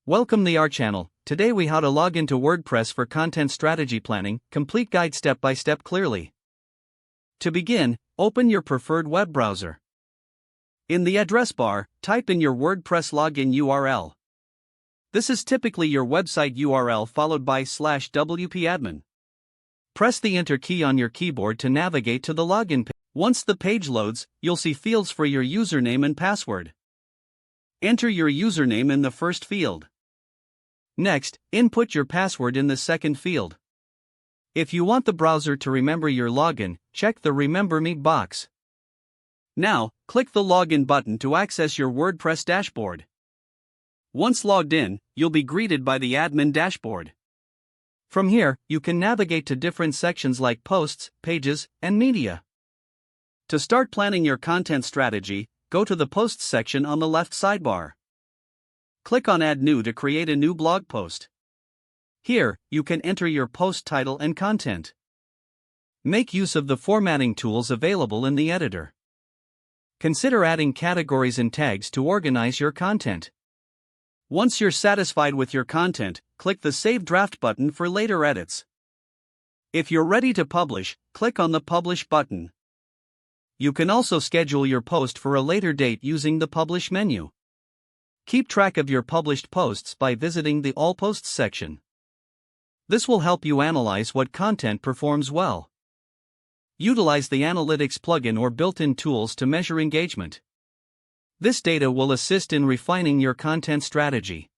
Welcome to our channel. Today we how to log into WordPress for content strategy planning, complete guide step by step clearly. To begin, open your preferred web browser. In the address bar, type in your WordPress login URL. This is typically your website URL followed by /wp-admin. Press the Enter key on your keyboard to navigate to the login page. Once the page loads, you'll see fields for your username and password. Enter your username in the first field. Next, input your password in the second field. If you want the browser to remember your login, check the Remember Me box. Now, click the Login button to access your WordPress dashboard. Once logged in, you'll be greeted by the admin dashboard. From here, you can navigate to different sections like Posts, Pages, and Media. To start planning your content strategy, go to the Posts section on the left sidebar. Click on Add New to create a new blog post. Here, you can enter your post title and content. Make use of the formatting tools available in the editor. Consider adding categories and tags to organize your content. Once you're satisfied with your content, click the Save Draft button for later edits. If you're ready to publish, click on the Publish button. You can also schedule your post for a later date using the Publish menu. Keep track of your published posts by visiting the All Posts section. This will help you analyze what content performs well. Utilize the Analytics plugin or built-in tools to measure engagement. This data will assist in refining your content strategy.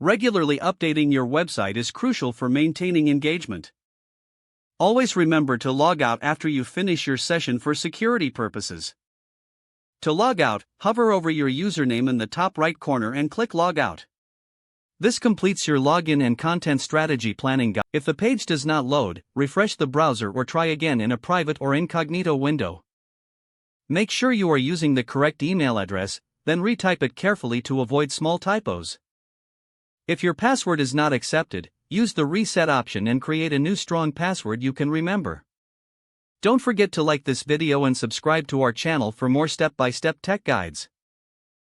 Regularly updating your website is crucial for maintaining engagement. Always remember to log out after you finish your session for security purposes. To log out, hover over your username in the top right corner and click Log Out. This completes your login and content strategy planning guide. If the page does not load, refresh the browser or try again in a private or incognito window. Make sure you are using the correct email address, then retype it carefully to avoid small typos. If your password is not accepted, use the Reset option and create a new strong password you can remember. Don't forget to like this video and subscribe to our channel for more step-by-step tech guides.